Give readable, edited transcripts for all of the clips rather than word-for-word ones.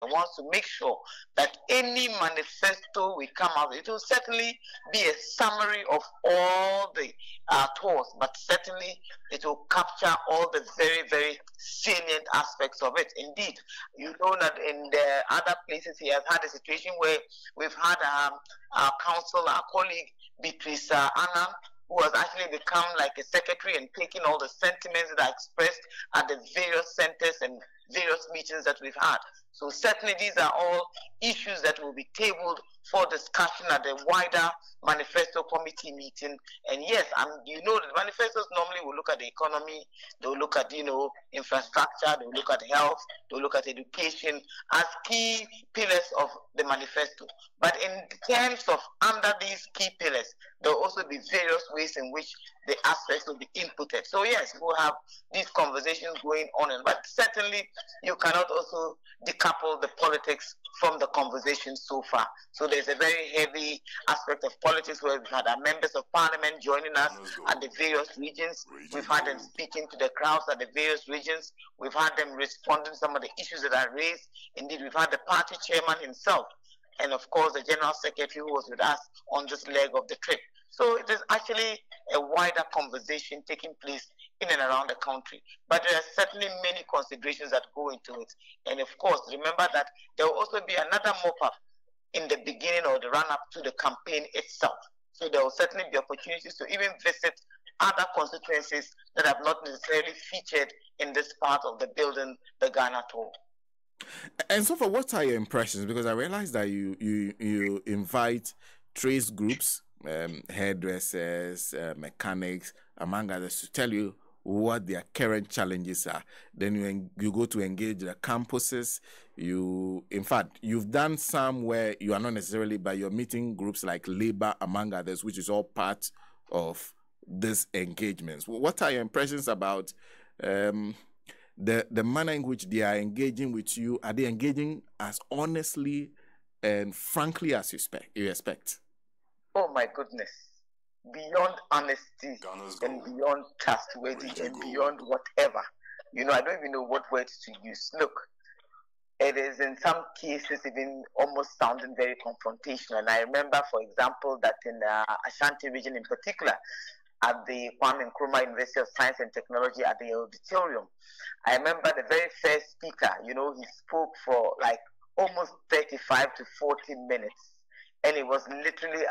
wants to make sure that any manifesto we come out, it will certainly be a summary of all the tours, but certainly it will capture all the very, very salient aspects of it. Indeed, you know that in the other places he has had a situation where we've had our council, our colleague Beatrice Anna, who has actually become like a secretary and taking all the sentiments that are expressed at the various centers and various meetings that we've had. So certainly these are all issues that will be tabled for discussion at the wider manifesto committee meeting. And yes, you know, the manifestos normally will look at the economy, they'll look at, you know, infrastructure, they'll look at health, they'll look at education as key pillars of the manifesto. But in terms of under these key pillars, there will also be various ways in which the aspects will be inputted. So yes, we'll have these conversations going on, but certainly you cannot also decouple the politics from the conversation so far. So there's a very heavy aspect of politics where we've had our members of parliament joining us at the various regions. We've had them speaking to the crowds at the various regions. We've had them responding to some of the issues that are raised. Indeed, we've had the party chairman himself, and of course the general secretary who was with us on this leg of the trip. So it is actually a wider conversation taking place in and around the country. But there are certainly many considerations that go into it. And of course, remember that there will also be another mop-up in the beginning or the run-up to the campaign itself. So there will certainly be opportunities to even visit other constituencies that have not necessarily featured in this part of the building the Ghana tour. And so, for what are your impressions? Because I realize that you invite trace groups, hairdressers, mechanics, among others, to tell you what their current challenges are. Then you go to engage the campuses. In fact, you've done some where you are not necessarily, but you're meeting groups like labor, among others, which is all part of these engagements. What are your impressions about the manner in which they are engaging with you? Are they engaging as honestly and frankly as you expect? Oh my goodness. Beyond honesty and beyond trustworthy and beyond whatever. You know, I don't even know what words to use. Look, it is in some cases even almost sounding very confrontational. And I remember, for example, that in the Ashanti region in particular, at the Kwame Nkrumah University of Science and Technology at the auditorium, I remember the very first speaker, you know, he spoke for like almost 35 to 40 minutes. And it was literally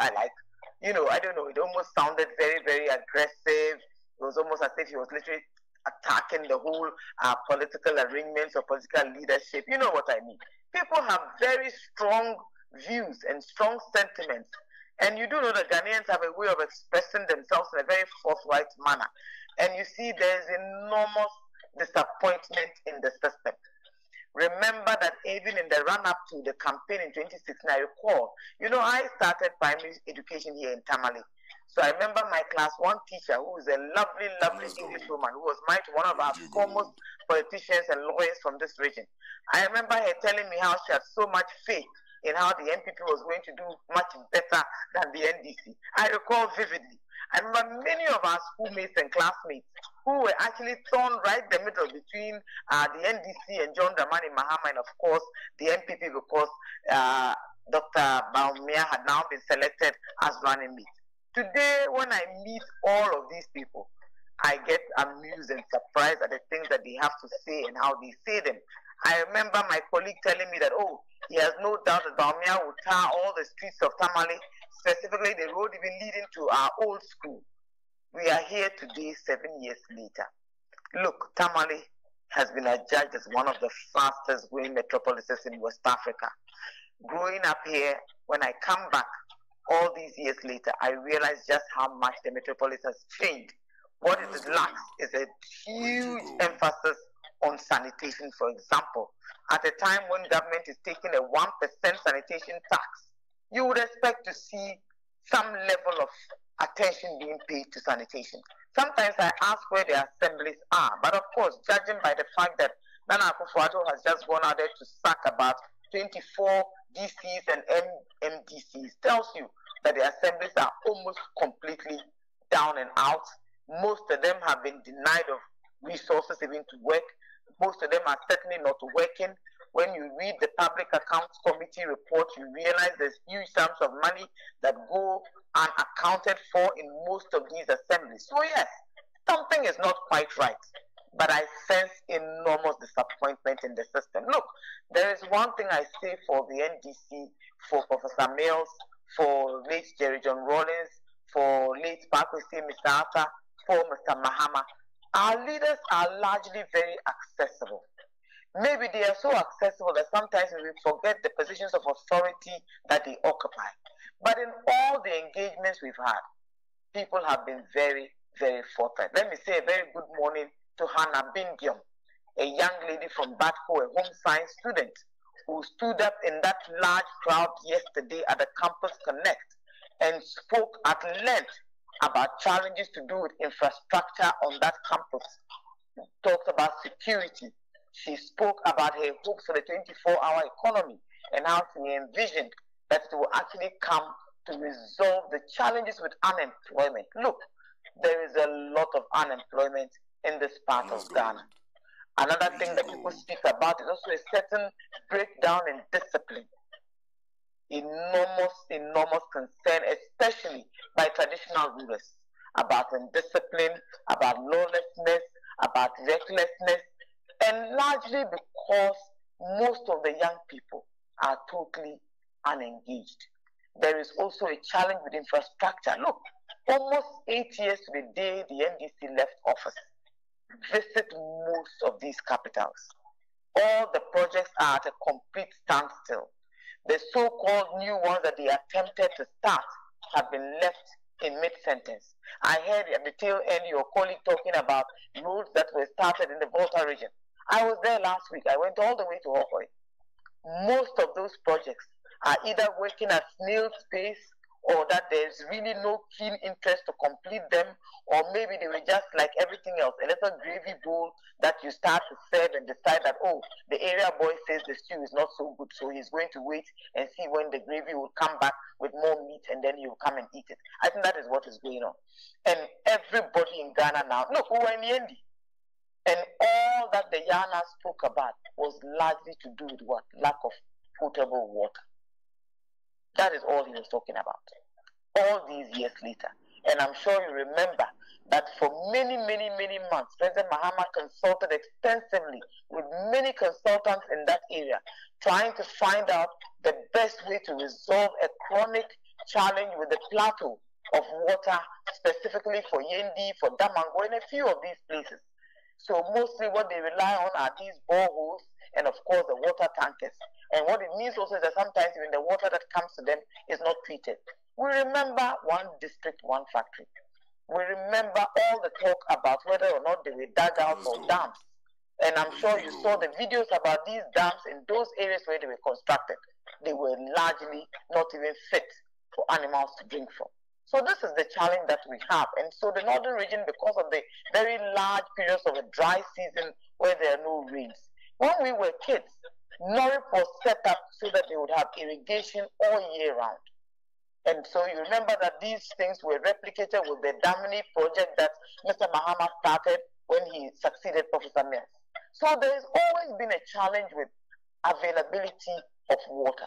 you know, I don't know, it almost sounded very, very aggressive. It was almost as if he was literally attacking the whole political arrangements or political leadership. You know what I mean? People have very strong views and strong sentiments. And you do know that Ghanaians have a way of expressing themselves in a very forthright manner. And you see there's enormous disappointment in the system. Remember that even in the run-up to the campaign in 2016, I recall, you know, I started primary education here in Tamale. So I remember my class 1 teacher, who is a lovely, lovely English woman, who was married to one of our foremost politicians and lawyers from this region. I remember her telling me how she had so much faith in how the NPP was going to do much better than the NDC. I recall vividly. I remember many of our schoolmates and classmates who were actually thrown right in the middle between the NDC and John Dramani Mahama, and of course the NPP, because Dr. Baumia had now been selected as running mate. Today, when I meet all of these people, I get amused and surprised at the things that they have to say and how they say them. I remember my colleague telling me that, oh, he has no doubt that Baumia will tar all the streets of Tamale, specifically the road even leading to our old school. We are here today, 7 years later. Look, Tamale has been adjudged as one of the fastest growing metropolises in West Africa. Growing up here, when I come back all these years later, I realize just how much the metropolis has changed. What it lacks is a huge emphasis on sanitation, for example. At a time when government is taking a 1% sanitation tax, you would expect to see some level of attention being paid to sanitation. Sometimes I ask where the assemblies are, but of course, judging by the fact that Nana Akufo-Addo has just gone out there to sack about 24 DCs and MDCs, tells you that the assemblies are almost completely down and out. Most of them have been denied of resources even to work. Most of them are certainly not working. When you read the Public Accounts Committee report, you realize there's huge sums of money that go unaccounted for in most of these assemblies. So yes, something is not quite right. But I sense enormous disappointment in the system. Look, there is one thing I say for the NDC, for Professor Mills, for late Jerry John Rawlings, for late Pakwesi, Mr. Arthur, for Mr. Mahama. Our leaders are largely very accessible. Maybe they are so accessible that sometimes we forget the positions of authority that they occupy. But in all the engagements we've had, people have been very, very forthright. Let me say a very good morning to Hannah Bingyom, a young lady from Batco, a home science student, who stood up in that large crowd yesterday at the Campus Connect and spoke at length about challenges to do with infrastructure on that campus. Talked about security. She spoke about her hopes for the 24-hour economy and how she envisioned that it will actually come to resolve the challenges with unemployment. Look, there is a lot of unemployment in this part of Ghana. Another thing that people speak about is also a certain breakdown in discipline. Enormous concern, especially by traditional rulers, about indiscipline, about lawlessness, about recklessness, and largely because most of the young people are totally unengaged. There is also a challenge with infrastructure. Look, almost 8 years to the day the NDC left office. Visit most of these capitals. All the projects are at a complete standstill. The so-called new ones that they attempted to start have been left in mid-sentence. I heard at the tail end your colleague talking about roads that were started in the Volta region. I was there last week. I went all the way to Hokoi. Most of those projects are either working at snail's pace, or that there's really no keen interest to complete them, or maybe they were just like everything else, a little gravy bowl that you start to serve and decide that, oh, the area boy says the stew is not so good, so he's going to wait and see when the gravy will come back with more meat and then he'll come and eat it. I think that is what is going on. And everybody in Ghana now, look, we were in Yendi, and all that the Yana spoke about was largely to do with what? Lack of potable water. That is all he was talking about. All these years later. And I'm sure you remember that for many months, President Mahama consulted extensively with many consultants in that area, trying to find out the best way to resolve a chronic challenge with the plateau of water, specifically for Yendi, for Damango, and a few of these places. So mostly what they rely on are these boreholes and of course the water tankers. And what it means also is that sometimes even the water that comes to them is not treated. We remember one district, one factory. We remember all the talk about whether or not they were dugouts or dams. And I'm sure you saw the videos about these dams in those areas where they were constructed. They were largely not even fit for animals to drink from. So this is the challenge that we have. And so the northern region, because of the very large periods of a dry season where there are no rains. When we were kids, NORIP was set up so that they would have irrigation all year round. And so you remember that these things were replicated with the Damini project that Mr. Mahama started when he succeeded Professor Mills. So there has always been a challenge with availability of water,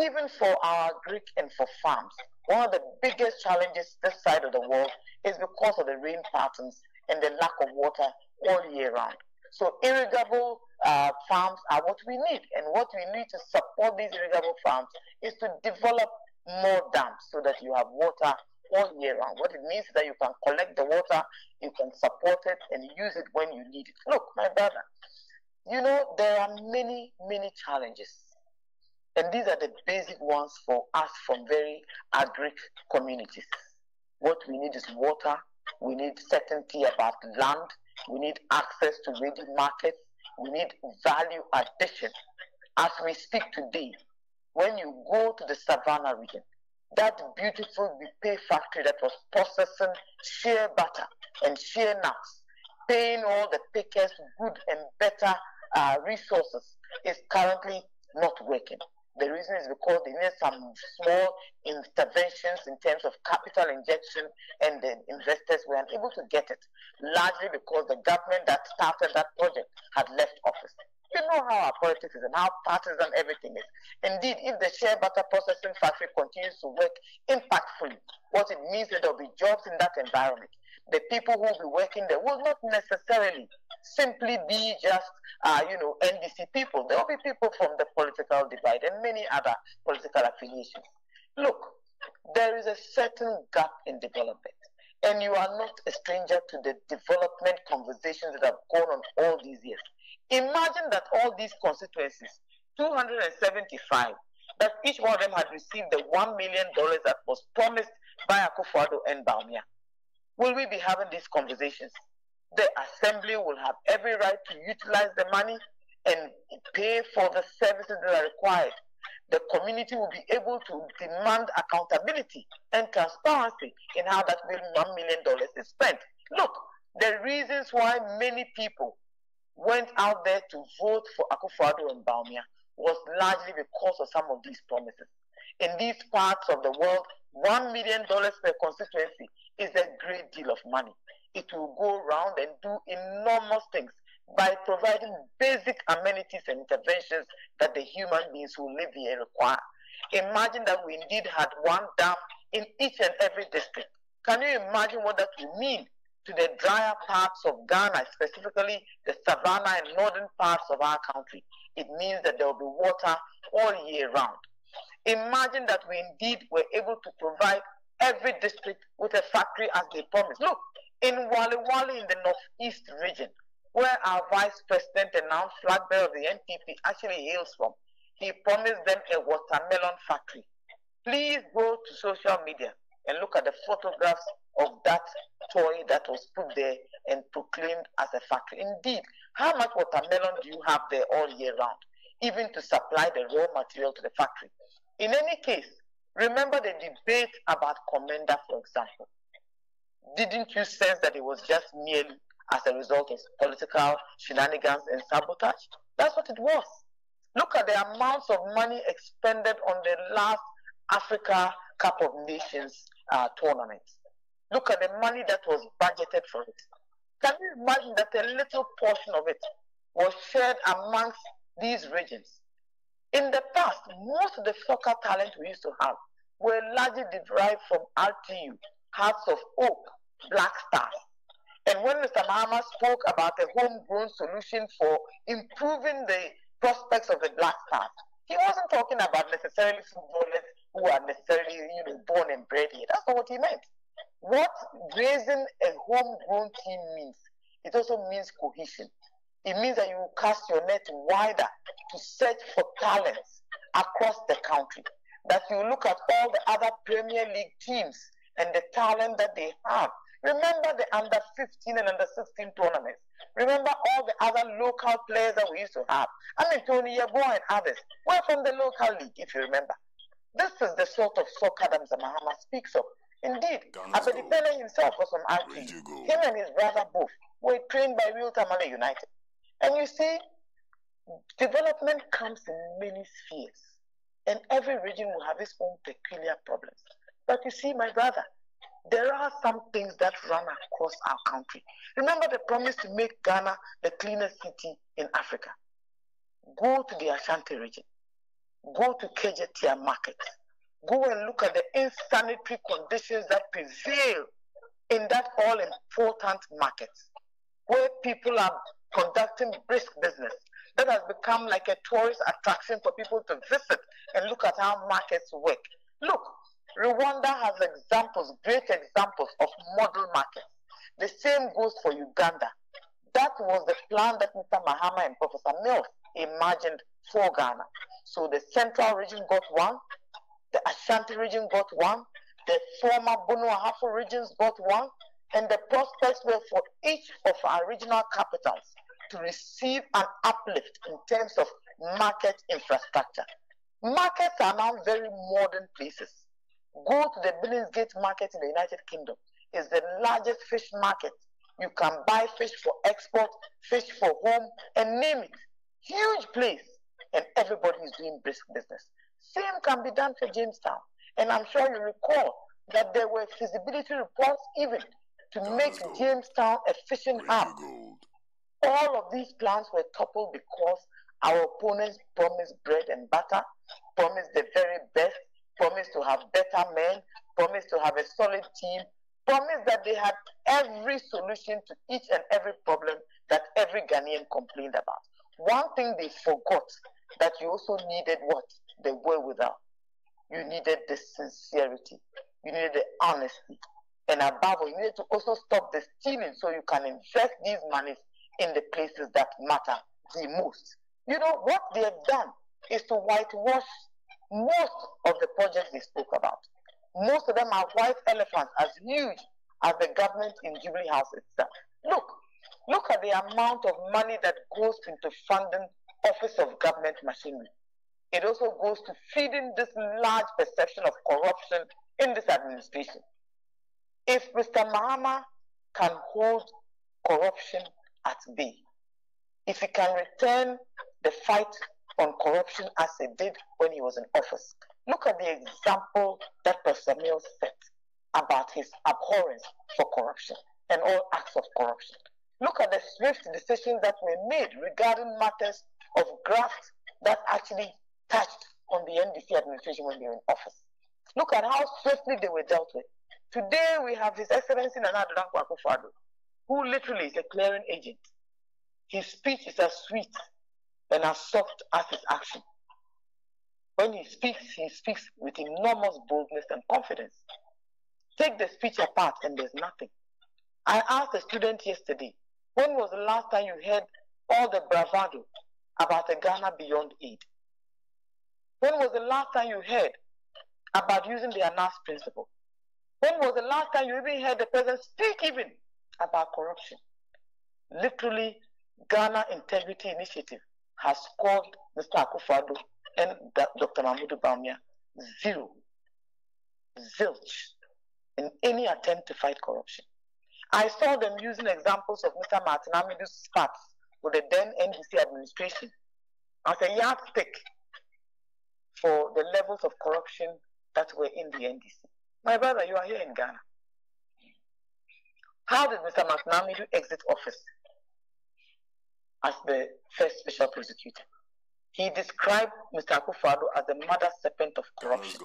even for our Greek and for farms. One of the biggest challenges this side of the world is because of the rain patterns and the lack of water all year round. So irrigable farms are what we need, and what we need to support these irrigable farms is to develop more dams so that you have water all year round. What it means is that you can collect the water, you can support it, and use it when you need it. Look, my brother, you know, there are many challenges. And these are the basic ones for us from very agric communities. What we need is water, we need certainty about land, we need access to ready markets, we need value addition. As we speak today, when you go to the Savannah region, that beautiful Bipe factory that was processing shea butter and shea nuts, paying all the pickers good and better resources, is currently not working. The reason is because they need some small interventions in terms of capital injection, and the investors were unable to get it, largely because the government that started that project had left office. You know how our politics is and how partisan everything is. Indeed, if the shea butter processing factory continues to work impactfully, what it means is there will be jobs in that environment. The people who will be working there will not necessarily simply be just, NDC people. There will be people from the political divide and many other political affiliations. Look, there is a certain gap in development. And you are not a stranger to the development conversations that have gone on all these years. Imagine that all these constituencies, 275, that each one of them had received the $1 million that was promised by Akufo-Addo and Bawumia. Will we be having these conversations? The assembly will have every right to utilize the money and pay for the services that are required. The community will be able to demand accountability and transparency in how that $1 million is spent. Look, the reasons why many people went out there to vote for Akufo-Addo and Bawumia was largely because of some of these promises. In these parts of the world, $1 million per constituency is a great deal of money. It will go around and do enormous things by providing basic amenities and interventions that the human beings who live here require. Imagine that we indeed had one dam in each and every district. Can you imagine what that would mean to the drier parts of Ghana, specifically the savannah and northern parts of our country? It means that there will be water all year round. Imagine that we indeed were able to provide every district with a factory as they promised. Look, in Wale Wale in the northeast region, where our vice president and now flag bearer of the NPP actually hails from, he promised them a watermelon factory. Please go to social media and look at the photographs of that toy that was put there and proclaimed as a factory. Indeed, how much watermelon do you have there all year round, even to supply the raw material to the factory? In any case, remember the debate about Commander, for example. Didn't you sense that it was just merely as a result of political shenanigans and sabotage? That's what it was. Look at the amounts of money expended on the last Africa Cup of Nations tournament. Look at the money that was budgeted for it. Can you imagine that a little portion of it was shared amongst these regions? In the past, most of the soccer talent we used to have were largely derived from RTU, Hearts of Oak, Black Stars. And when Mr. Mahama spoke about a homegrown solution for improving the prospects of the Black Stars, he wasn't talking about necessarily footballers who are necessarily born and bred here. That's not what he meant. What raising a homegrown team means, it also means cohesion. It means that you cast your net wider to search for talents across the country. That you look at all the other Premier League teams and the talent that they have. Remember the under 15 and under 16 tournaments. Remember all the other local players that we used to have. I mean, Tony Yeboah and others were from the local league, if you remember. This is the sort of soccer that Mr. Mahama speaks of. Indeed, Appointee himself was from RT. Him and his brother both were trained by Real Tamale United. And you see, development comes in many spheres. And every region will have its own peculiar problems. But you see, my brother, there are some things that run across our country. Remember the promise to make Ghana the cleanest city in Africa. Go to the Ashanti region. Go to Kejetia market. Go and look at the insanitary conditions that prevail in that all-important market, where people are conducting brisk business. That has become like a tourist attraction for people to visit and look at how markets work. Look, Rwanda has examples, great examples of model markets. The same goes for Uganda. That was the plan that Mr. Mahama and Professor Mills imagined for Ghana. So the central region got one, the Ashanti region got one, the former Bono Ahafo regions got one, and the prospects were for each of our regional capitals to receive an uplift in terms of market infrastructure. Markets are now very modern places. Go to the Billingsgate market in the United Kingdom. It's the largest fish market. You can buy fish for export, fish for home, and name it. Huge place. And everybody is doing brisk business. Same can be done for Jamestown. And I'm sure you recall that there were feasibility reports even to make Jamestown a fishing hub. All of these plans were toppled because Our opponents promised bread and butter, promised the very best, promised to have better men, promised to have a solid team, promised that they had every solution to each and every problem that every Ghanaian complained about. One thing they forgot, that you also needed what? The wherewithal. You needed the sincerity. You needed the honesty. And above all, you needed to also stop the stealing so you can invest these monies in the places that matter the most. You know, what they have done is to whitewash most of the projects they spoke about. Most of them are white elephants, as huge as the government in Jubilee House itself. Look at the amount of money that goes into funding office of government machinery. It also goes to feeding this large perception of corruption in this administration. If Mr. Mahama can hold corruption at bay, if he can return the fight on corruption as he did when he was in office, look at the example that Professor Mills set about his abhorrence for corruption and all acts of corruption. Look at the swift decisions that were made regarding matters of graft that actually touched on the NDC administration when they were in office. Look at how swiftly they were dealt with. Today we have His Excellency Nana Addo Dankwa Akufo-Addo, who literally is a clearing agent. His speech is as sweet and as soft as his action. When he speaks with enormous boldness and confidence. Take the speech apart and there's nothing. I asked a student yesterday, when was the last time you heard all the bravado about a Ghana beyond aid? When was the last time you heard about using the ANAS principle? When was the last time you even heard the president speak even about corruption? Literally, Ghana Integrity Initiative has called Mr. Akufo-Addo and Dr. Mahmoud Bawumia zero, zilch, in any attempt to fight corruption. I saw them using examples of Mr. Martin Amidu's spats with the then NDC administration as a yardstick for the levels of corruption that were in the NDC. My brother, you are here in Ghana. How did Mr. Martin Amidu exit office as the first special prosecutor? He described Mr. Akufo-Addo as the mother serpent of corruption.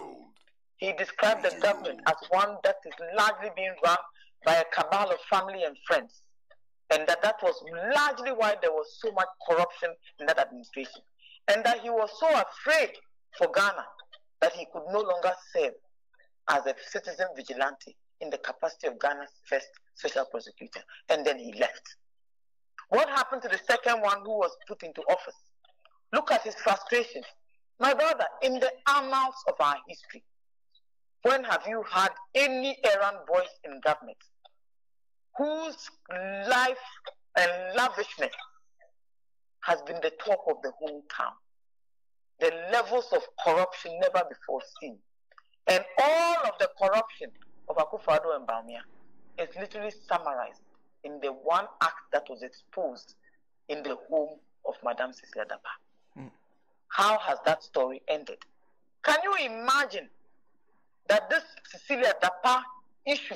He described the government as one that is largely being run by a cabal of family and friends, and that was largely why there was so much corruption in that administration, and that he was so afraid for Ghana that he could no longer serve as a citizen vigilante in the capacity of Ghana's first special prosecutor, and then he left. What happened to the second one who was put into office? Look at his frustration. My brother, in the annals of our history, when have you had any errand boys in government whose life and lavishness has been the talk of the whole town? The levels of corruption never before seen. And all of the corruption of Akufo-Addo and Bawumia is literally summarized in the one act that was exposed in the home of Madame Cecilia Dapaah. How has that story ended? Can you imagine that this Cecilia Dapaah issue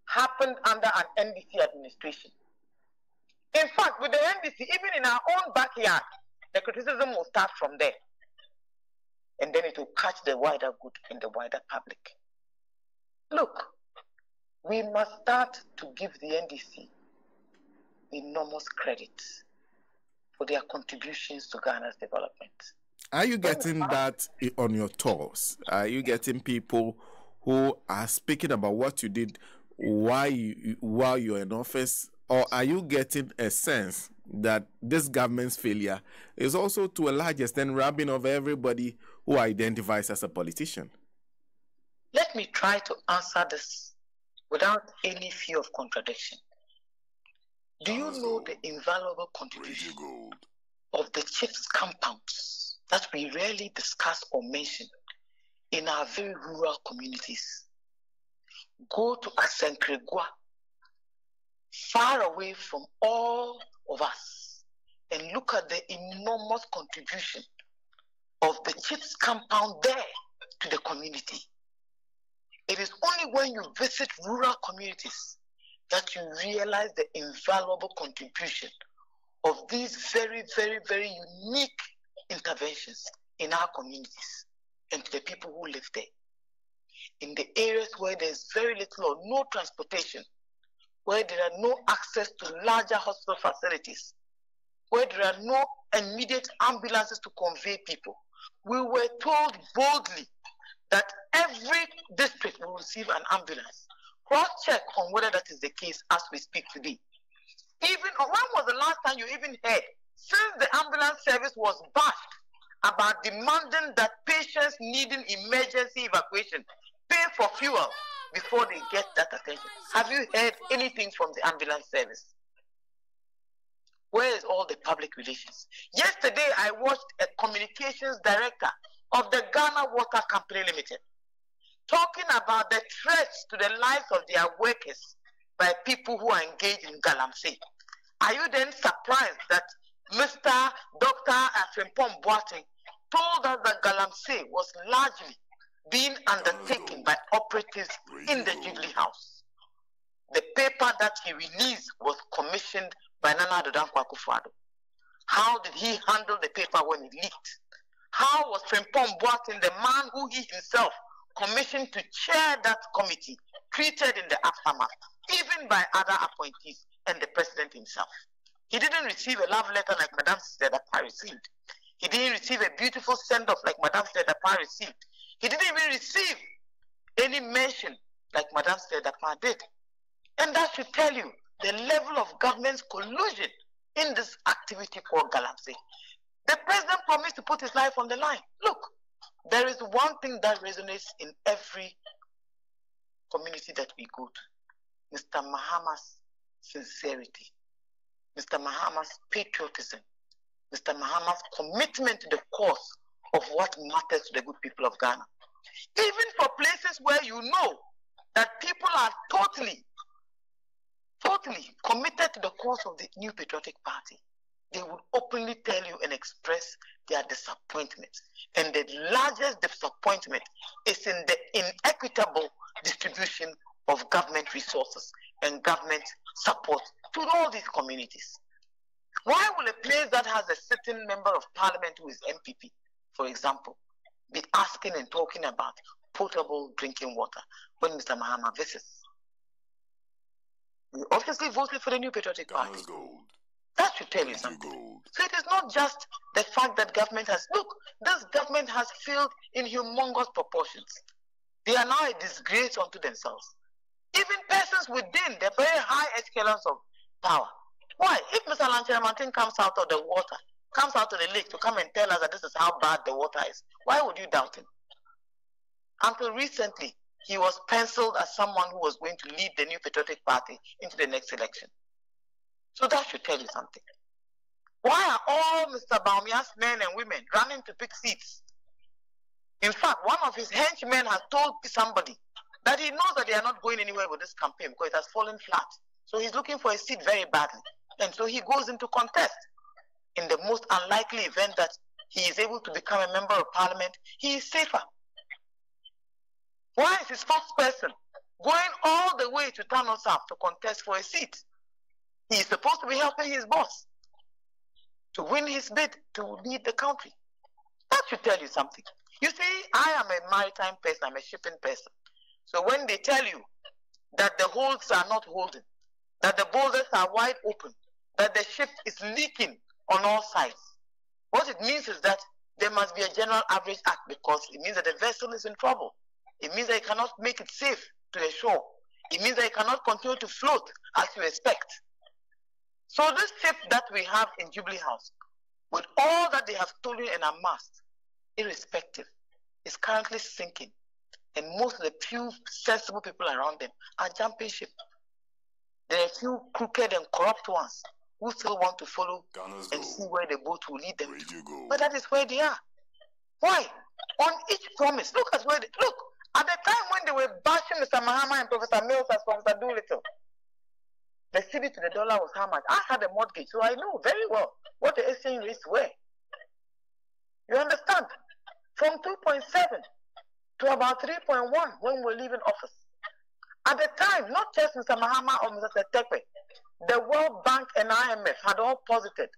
happened under an NDC administration? In fact, with the NDC, even in our own backyard, the criticism will start from there. And then it will catch the wider good in the wider public. Look, we must start to give the NDC enormous credit for their contributions to Ghana's development. Are you getting that on your tours? Are you getting people who are speaking about what you did while you're in office? Or are you getting a sense that this government's failure is also to a large extent robbing of everybody who identifies as a politician? Let me try to answer this without any fear of contradiction. Do you know the invaluable contribution of the chief's compounds that we rarely discuss or mention in our very rural communities? Go to Asenkregua, far away from all of us, and look at the enormous contribution of the chief's compound there to the community. It is only when you visit rural communities that you realize the invaluable contribution of these very, very, very unique interventions in our communities and to the people who live there. In the areas where there's very little or no transportation, where there are no access to larger hospital facilities, where there are no immediate ambulances to convey people, we were told boldly that every district will receive an ambulance. Cross-check on whether that is the case as we speak today. Even when was the last time you even heard, since the ambulance service was bashed, about demanding that patients needing emergency evacuation pay for fuel before they get that attention? Have you heard anything from the ambulance service? Where is all the public relations? Yesterday, I watched a communications director of the Ghana Water Company Limited talking about the threats to the lives of their workers by people who are engaged in galamsey. Are you then surprised that Mr. Dr. Frimpong Boateng told us that galamsey was largely being undertaken by operatives in the Jubilee House? The paper that he released was commissioned by Nana Addo Dankwa Akufo-Addo. How did he handle the paper when it leaked? How was Frimpong Boateng, the man who he himself commissioned to chair that committee, treated in the aftermath, even by other appointees and the president himself? He didn't receive a love letter like Madame Sedapa received. He didn't receive a beautiful send-off like Madame Sedapa received. He didn't even receive any mention like Madame Sedapa did. And that should tell you the level of government's collusion in this activity called galamsey. The president promised to put his life on the line. Look, there is one thing that resonates in every community that we go to. Mr. Mahama's sincerity, Mr. Mahama's patriotism, Mr. Mahama's commitment to the cause of what matters to the good people of Ghana. Even for places where you know that people are totally committed to the cause of the New Patriotic Party, they will openly tell you and express their disappointment. And the largest disappointment is in the inequitable distribution of government resources and government support to all these communities. Why will a place that has a certain member of parliament who is MPP, for example, be asking and talking about potable drinking water when Mr. Mahama visits? We obviously voted for the New Patriotic Party. That should tell you something. So it is not just the fact that government has, look, this government has failed in humongous proportions. They are now a disgrace unto themselves. Even persons within the very high echelons of power. Why? If Mr. Lanchere Martin comes out of the water, comes out of the lake to come and tell us that this is how bad the water is, why would you doubt him? Until recently, he was penciled as someone who was going to lead the New Patriotic Party into the next election. So that should tell you something. Why are all Mr. Bawumia's men and women running to pick seats? In fact, one of his henchmen has told somebody that he knows that they are not going anywhere with this campaign because it has fallen flat. So he's looking for a seat very badly. And so he goes into contest. In the most unlikely event that he is able to become a member of parliament, he is safer. Why is his spokesperson going all the way to Tano South to contest for a seat? He is supposed to be helping his boss to win his bid to lead the country. That should tell you something. You see, I am a maritime person, I'm a shipping person. So when they tell you that the holds are not holding, that the boulders are wide open, that the ship is leaking on all sides, what it means is that there must be a general average act, because it means that the vessel is in trouble. It means that it cannot make it safe to the shore. It means that it cannot continue to float as you expect. So this ship that we have in Jubilee House, with all that they have stolen and amassed, irrespective, is currently sinking. And most of the few sensible people around them are jumping ship. There are a few crooked and corrupt ones who still want to follow and see where the boat will lead them to. But that is where they are. Why? On each promise, look at where look, at the time when they were bashing Mr. Mahama and Professor Mills as Professor Doolittle, the cedi to the dollar was how much? I had a mortgage, so I know very well what the exchange rates were. You understand? From 2.7 to about 3.1 when we were leaving office. At the time, not just Mr. Mahama or Mr. Setekwe, the World Bank and IMF had all posited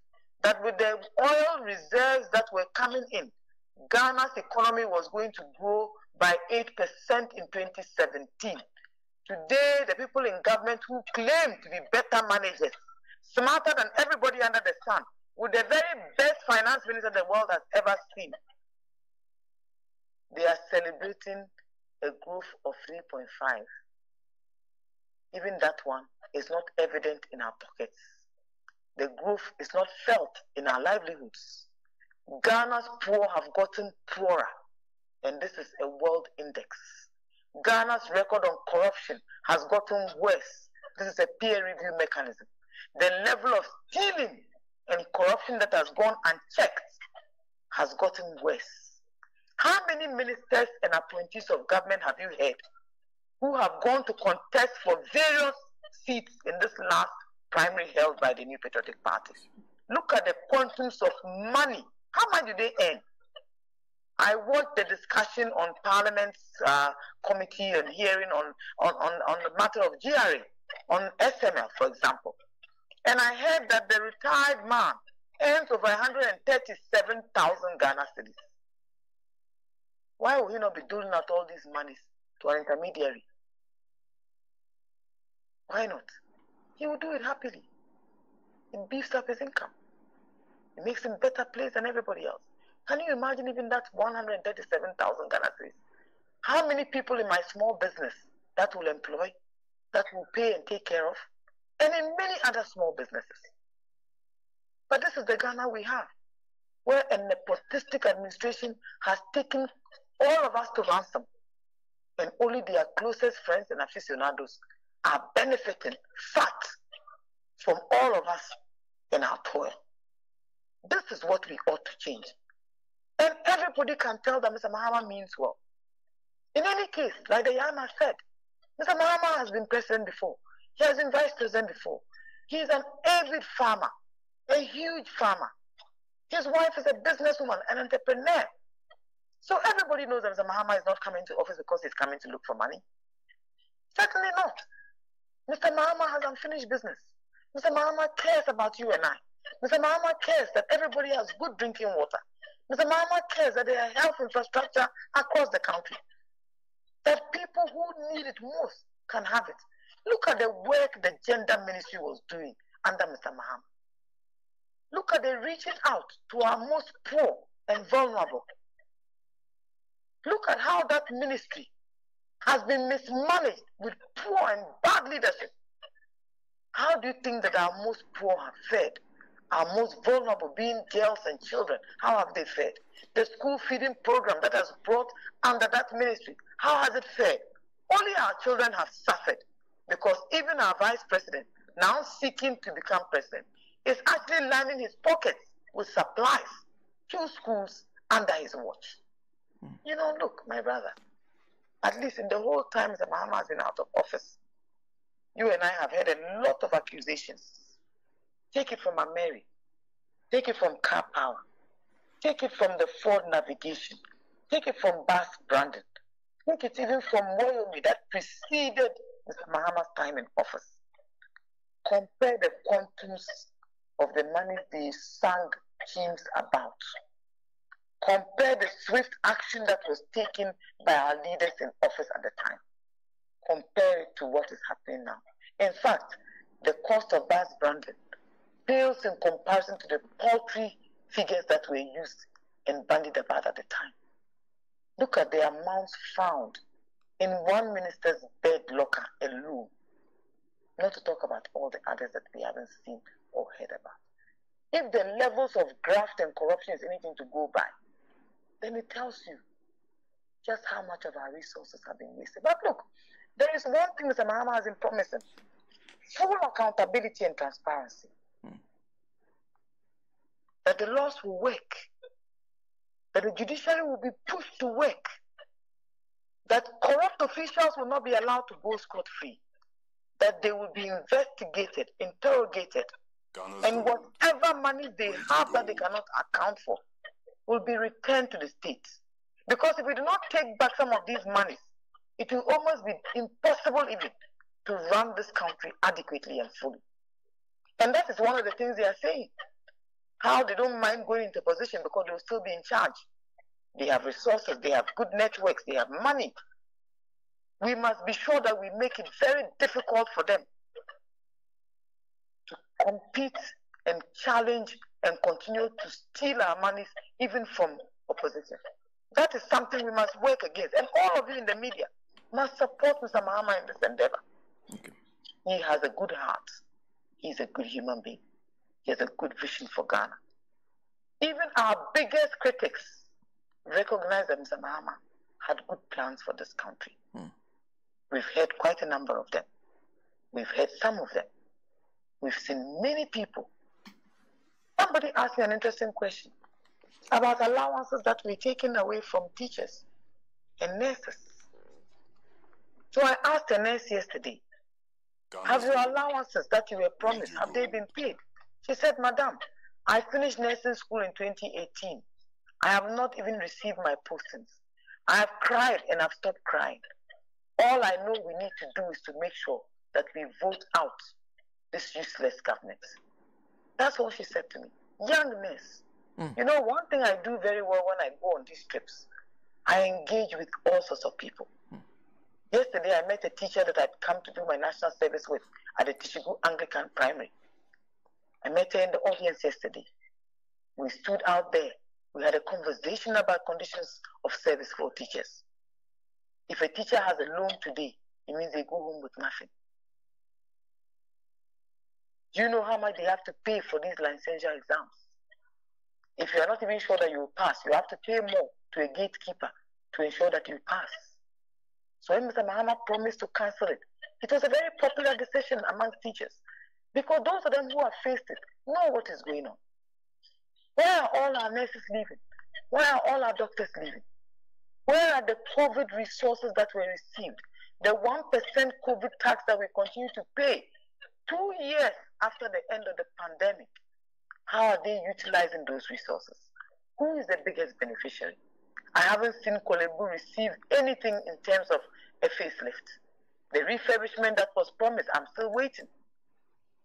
that with the oil reserves that were coming in, Ghana's economy was going to grow by 8% in 2017. Today, the people in government who claim to be better managers, smarter than everybody under the sun, with the very best finance minister the world has ever seen, they are celebrating a growth of 3.5. Even that one is not evident in our pockets. The growth is not felt in our livelihoods. Ghana's poor have gotten poorer, and this is a world index. Ghana's record on corruption has gotten worse. This is a peer review mechanism. The level of stealing and corruption that has gone unchecked has gotten worse. How many ministers and appointees of government have you heard who have gone to contest for various seats in this last primary held by the New Patriotic Party? Look at the quantums of money. How much do they earn? I watched the discussion on Parliament's committee and hearing on the matter of GRA, on SML, for example. And I heard that the retired man earns over 137,000 Ghana cedis. Why will he not be doling out all these monies to an intermediary? Why not? He will do it happily. It beefs up his income. It makes him better placed than everybody else. Can you imagine even that 137,000 Ghana cedis? How many people in my small business that will employ, that will pay and take care of, and in many other small businesses? But this is the Ghana we have, where a nepotistic administration has taken all of us to ransom, and only their closest friends and aficionados are benefiting fat from all of us in our toil. This is what we ought to change. And everybody can tell that Mr. Mahama means well. In any case, like the Yama said, Mr. Mahama has been president before. He has been vice president before. He is an avid farmer, a huge farmer. His wife is a businesswoman, an entrepreneur. So everybody knows that Mr. Mahama is not coming to office because he's coming to look for money. Certainly not. Mr. Mahama has unfinished business. Mr. Mahama cares about you and I. Mr. Mahama cares that everybody has good drinking water. Mr. Mahama cares that there are health infrastructure across the country, that people who need it most can have it. Look at the work the gender ministry was doing under Mr. Mahama. Look at the reaching out to our most poor and vulnerable. Look at how that ministry has been mismanaged with poor and bad leadership. How do you think that our most poor have fared? Our most vulnerable, being girls and children, how have they fared? The school feeding program that has brought under that ministry, how has it fared? Only our children have suffered, because even our vice president, now seeking to become president, is actually lining his pockets with supplies to schools under his watch. You know, look, my brother, at least in the whole time Mr. Mahama has been out of office, you and I have heard a lot of accusations. Take it from Mary. Take it from Car Power. Take it from the Ford Navigation. Take it from Bass Brandon. Take it even from Wyoming that preceded Mr. Mahama's time in office. Compare the quantums of the money they sang hymns about. Compare the swift action that was taken by our leaders in office at the time. Compare it to what is happening now. In fact, the cost of Bass Brandon pales in comparison to the paltry figures that were used and bandied about at the time. Look at the amounts found in one minister's bed locker alone, not to talk about all the others that we haven't seen or heard about. If the levels of graft and corruption is anything to go by, then it tells you just how much of our resources have been wasted. But look, there is one thing Mr. Mahama has been promising: full accountability and transparency. That the laws will work, that the judiciary will be pushed to work, that corrupt officials will not be allowed to go scot-free, that they will be investigated, interrogated, and whatever money they have that they cannot account for will be returned to the states. Because if we do not take back some of these monies, it will almost be impossible even to run this country adequately and fully. And that is one of the things they are saying. how they don't mind going into position because they'll still be in charge. They have resources, they have good networks, they have money. We must be sure that we make it very difficult for them to compete and challenge and continue to steal our monies even from opposition. That is something we must work against. And all of you in the media must support Mr. Mahama in this endeavor. Okay. He has a good heart. He's a good human being. He has a good vision for Ghana. Even our biggest critics recognize that Mr. Mahama had good plans for this country. We've heard quite a number of them. We've heard some of them. We've seen many people. Somebody asked me an interesting question about allowances that were taken away from teachers and nurses. So I asked a nurse yesterday, have your allowances that you were promised, have they been paid? She said, Madam, I finished nursing school in 2018. I have not even received my postings. I have cried and I've stopped crying. All I know we need to do is to make sure that we vote out this useless government. That's all she said to me. Young nurse. You know, one thing I do very well when I go on these trips, I engage with all sorts of people. Yesterday, I met a teacher that I'd come to do my national service with at the Tishigu Anglican Primary. I met her in the audience yesterday. We stood out there. We had a conversation about conditions of service for teachers. If a teacher has a loan today, it means they go home with nothing. Do you know how much they have to pay for these licensure exams? If you are not even sure that you will pass, you have to pay more to a gatekeeper to ensure that you pass. So when Mr. Mahama promised to cancel it, it was a very popular decision amongst teachers because those of them who have faced it know what is going on. Where are all our nurses leaving? Where are all our doctors leaving? Where are the COVID resources that were received? The 1% COVID tax that we continue to pay 2 years after the end of the pandemic. How are they utilizing those resources? Who is the biggest beneficiary? I haven't seen Kolebu receive anything in terms of a facelift. The refurbishment that was promised, I'm still waiting.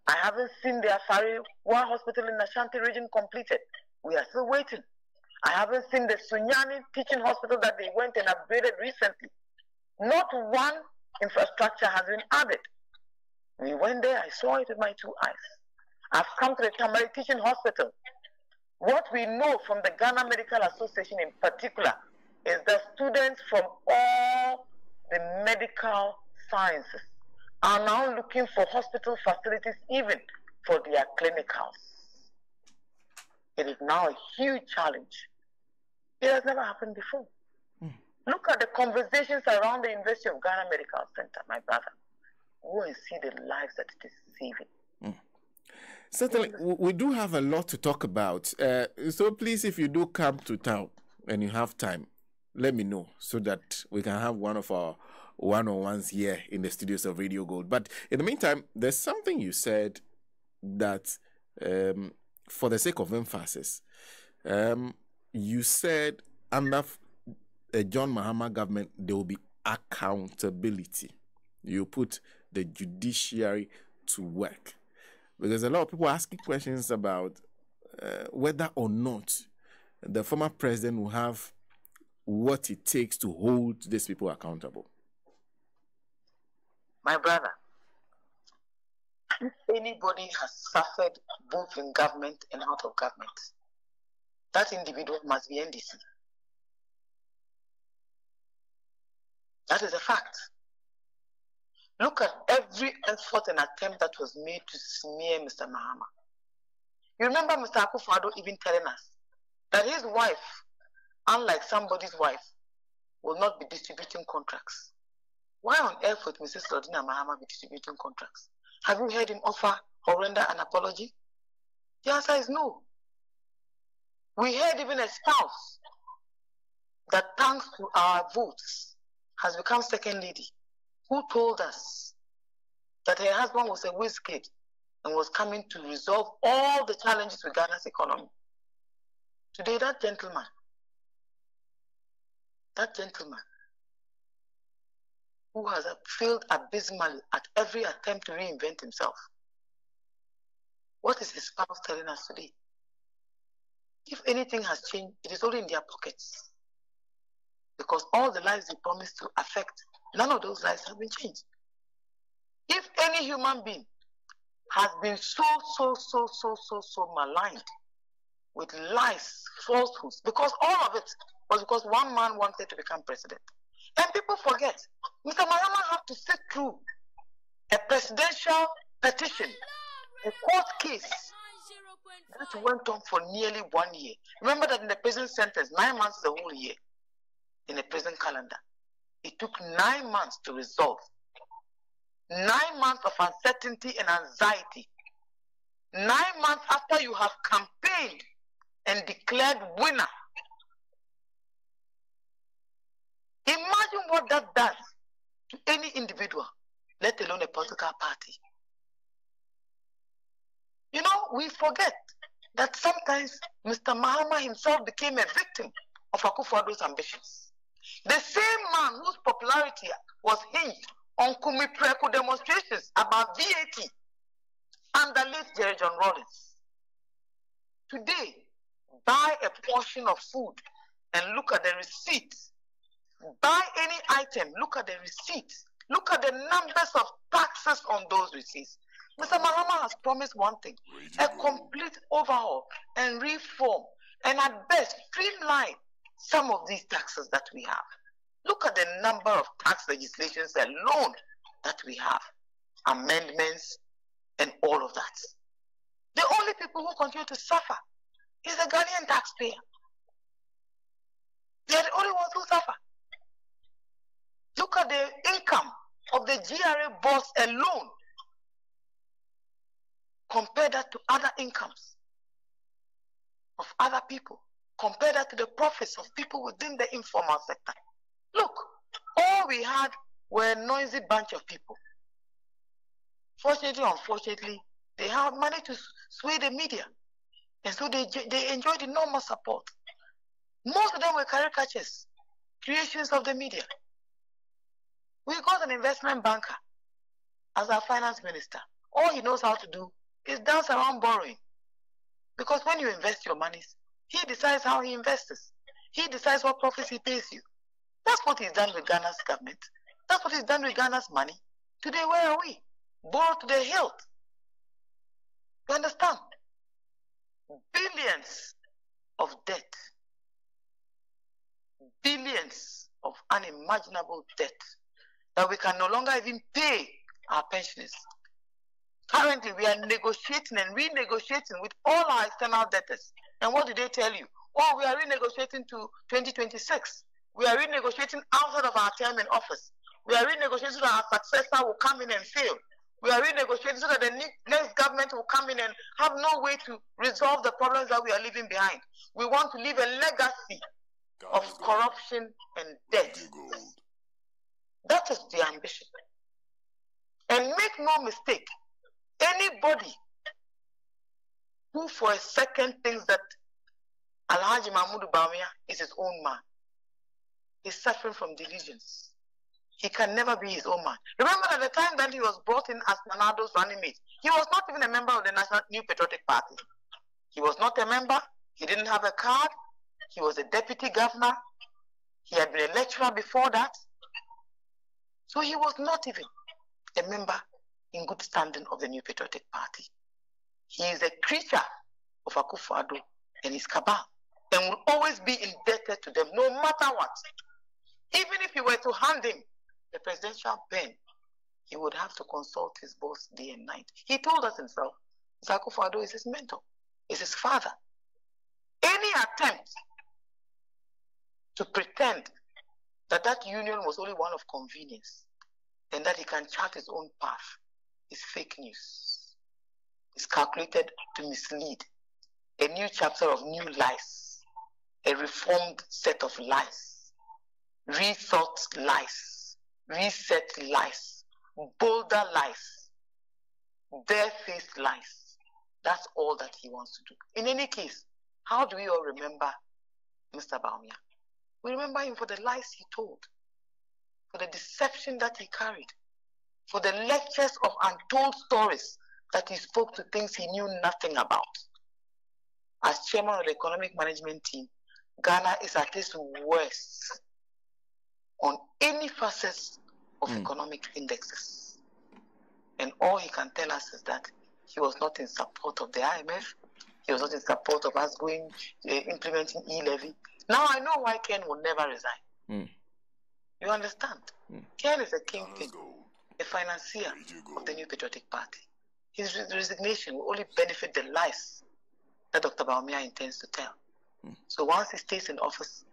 I haven't seen the Afari Hospital in the Ashanti region completed. We are still waiting. I haven't seen the Sunyani teaching hospital that they went and upgraded recently. Not one infrastructure has been added. We went there, I saw it with my 2 eyes. I've come to the Tamari Teaching Hospital. What we know from the Ghana Medical Association in particular is that students from all the medical sciences are now looking for hospital facilities even for their clinicals. It is now a huge challenge. It has never happened before. Look at the conversations around the University of Ghana Medical Center, my brother. Go and see the lives that it is saving. Certainly, we do have a lot to talk about. So please, if you do come to town and you have time, let me know so that we can have one of our one-on-ones here in the studios of Radio Gold. But in the meantime, there's something you said that, for the sake of emphasis, you said under a John Mahama government, there will be accountability. You put the judiciary to work. Because a lot of people are asking questions about whether or not the former president will have what it takes to hold these people accountable. My brother, if anybody has suffered both in government and out of government, that individual must be NDC. That is a fact. Look at every effort and attempt that was made to smear Mr. Mahama. You remember Mr. Akufo-Addo even telling us that his wife, unlike somebody's wife, will not be distributing contracts. Why on earth would Mrs. Lordina Mahama be distributing contracts? Have you heard him offer or render an apology? The answer is no. We heard even a spouse that thanks to our votes has become second lady, who told us that her husband was a whiz kid and was coming to resolve all the challenges with Ghana's economy. Today, that gentleman who has failed abysmally at every attempt to reinvent himself, what is his spouse telling us today? If anything has changed, it is only in their pockets. Because all the lives they promised to affect, none of those lives have been changed. If any human being has been so maligned with lies, falsehoods, because all of it was because one man wanted to become president. And people forget, Mr. Mahama had to sit through a presidential petition, a court case that went on for nearly 1 year. Remember that in the prison sentence, 9 months is a whole year in a prison calendar. It took 9 months to resolve. 9 months of uncertainty and anxiety. 9 months after you have campaigned and declared winner. Imagine what that does to any individual, let alone a political party. You know, we forget that sometimes Mr. Mahama himself became a victim of Akufo-Addo's ambitions. The same man whose popularity was hinged on Kumi Preko demonstrations about VAT under late Jerry John Rawlings. Today, buy a portion of food and look at the receipt. Buy any item, look at the receipt. Look at the numbers of taxes on those receipts. Mr. Mahama has promised one thing, a complete overhaul and reform, and at best, streamline some of these taxes that we have. Look at the number of tax legislations alone that we have, amendments, and all of that. The only people who continue to suffer is the Ghanaian taxpayer. They are the only ones who suffer. Look at the income of the GRA boss alone. Compare that to other incomes of other people. Compare that to the profits of people within the informal sector. Look, all we had were a noisy bunch of people. Fortunately, unfortunately, they have managed to sway the media. And so they enjoyed enormous support. Most of them were caricatures, creations of the media. We got an investment banker as our finance minister. All he knows how to do is dance around borrowing. Because when you invest your monies, he decides how he invests. He decides what profits he pays you. That's what he's done with Ghana's government. That's what he's done with Ghana's money. Today, where are we? Borrowed to the hilt. You understand? Billions of debt. Billions of unimaginable debt that we can no longer even pay our pensioners. Currently, we are negotiating and renegotiating with all our external debtors. And what do they tell you? Oh, we are renegotiating to 2026. We are renegotiating outside of our term in office. We are renegotiating so that our successor will come in and fail. We are renegotiating so that the next government will come in and have no way to resolve the problems that we are leaving behind. We want to leave a legacy of corruption and debt. That is the ambition. And make no mistake, anybody who for a second thinks that Alhaji Mahmoud Bawumia is his own man is suffering from delusions. He can never be his own man. Remember at the time that he was brought in as Nanado's running mate, he was not even a member of the National New Patriotic Party. He was not a member. He didn't have a card. He was a deputy governor. He had been a lecturer before that. So he was not even a member in good standing of the New Patriotic Party. He is a creature of Akufo-Addo and his cabal and will always be indebted to them no matter what. Even if he were to hand him the presidential pen, he would have to consult his boss day and night. He told us himself, Akufo-Addo is his mentor, is his father. Any attempt to pretend that that union was only one of convenience and that he can chart his own path is fake news. It's calculated to mislead. A new chapter of new lies, a reformed set of lies, rethought lies, reset lies, bolder lies, bare-faced lies. That's all that he wants to do. In any case, how do we all remember Mr. Bawumia? We remember him for the lies he told, for the deception that he carried, for the lectures of untold stories that he spoke to things he knew nothing about. as chairman of the economic management team, Ghana is at least worse on any facets of economic indexes. And all he can tell us is that he was not in support of the IMF. He was not in support of us implementing e-levy. Now I know why Ken will never resign. You understand? Ken is a kingpin, a financier of the New Patriotic Party. His resignation will only benefit the lies that Dr. Baumia intends to tell. So once he stays in office,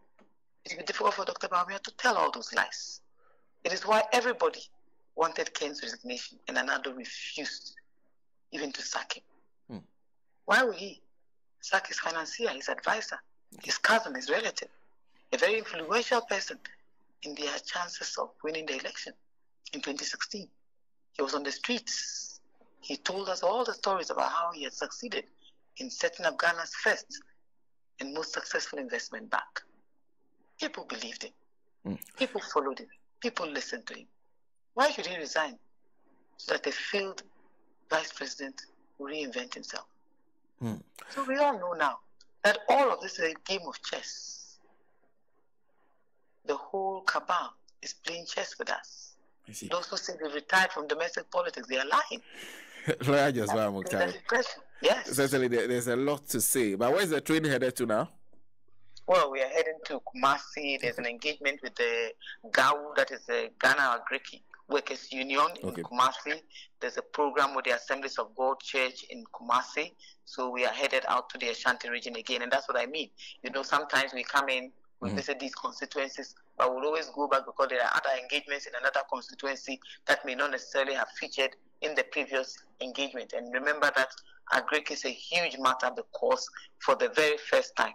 it will be difficult for Dr. Baumia to tell all those lies. It is why everybody wanted Ken's resignation and Anado refused even to sack him. Why would he sack his financier, his advisor, his cousin, his relative, a very influential person in their chances of winning the election in 2016? He was on the streets. He told us all the stories about how he had succeeded in setting up Ghana's first and most successful investment bank. People believed him. People followed him. People listened to him. Why should he resign? So that a failed vice president will reinvent himself. So we all know now that all of this is a game of chess. The whole cabal is playing chess with us. Those who say they retired from domestic politics, they are lying. Lawyer Joyce Bawa Mogtari. Yes. Certainly, there's a lot to say. But where's the train headed to now? Well, we are heading to Kumasi. There's an engagement with the GAU, that is the Ghana Agric Workers Union in Kumasi. There's a program with the Assemblies of God Church in Kumasi. So we are headed out to the Ashanti region again. And that's what I mean. You know, sometimes we come in, we visit these constituencies, but we'll always go back because there are other engagements in another constituency that may not necessarily have featured in the previous engagement. And remember that Agric is a huge matter because for the very first time,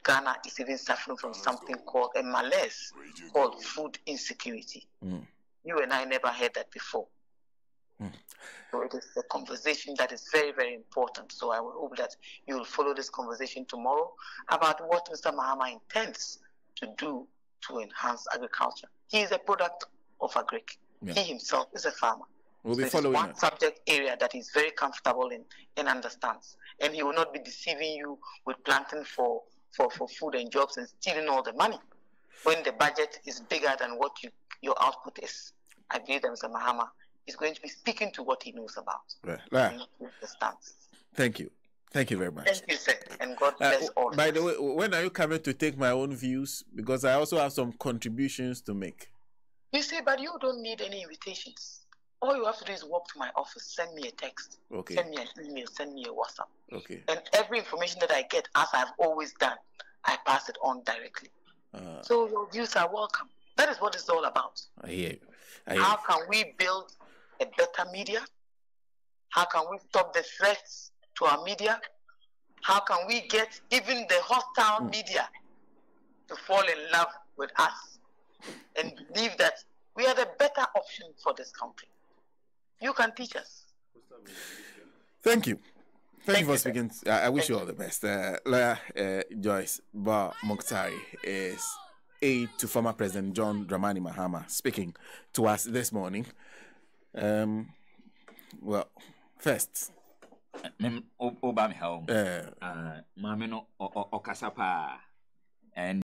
Ghana is even suffering from something called a malaise called food insecurity. You and I never heard that before. So it is a conversation that is very, very important. So I will hope that you will follow this conversation tomorrow about what Mr. Mahama intends to do to enhance agriculture. He is a product of Agric. He himself is a farmer. We'll be following one subject area that he's very comfortable in and understands. And he will not be deceiving you with planting for food and jobs and stealing all the money when the budget is bigger than what your output is. I believe that Mr. Mahama is going to be speaking to what he knows about. Right. Thank you. Thank you very much. Thank you, sir. And God bless all. By the way, when are you coming to take my own views? Because I also have some contributions to make. You see, but you don't need any invitations. All you have to do is walk to my office, send me a text, send me an email, send me a WhatsApp. And every information that I get, as I've always done, I pass it on directly. So your views are welcome. That is what it's all about. I hear you. How can we build a better media? How can we stop the threats to our media? How can we get even the hostile media to fall in love with us and believe that we are the better option for this country? You can teach us. Thank you. Thank you for speaking. I wish you all the best. Lawyer Joyce Bawa Mogtari is aide to former President John Dramani Mahama speaking to us this morning. Well, first. Obama home. Mamino Okasapa and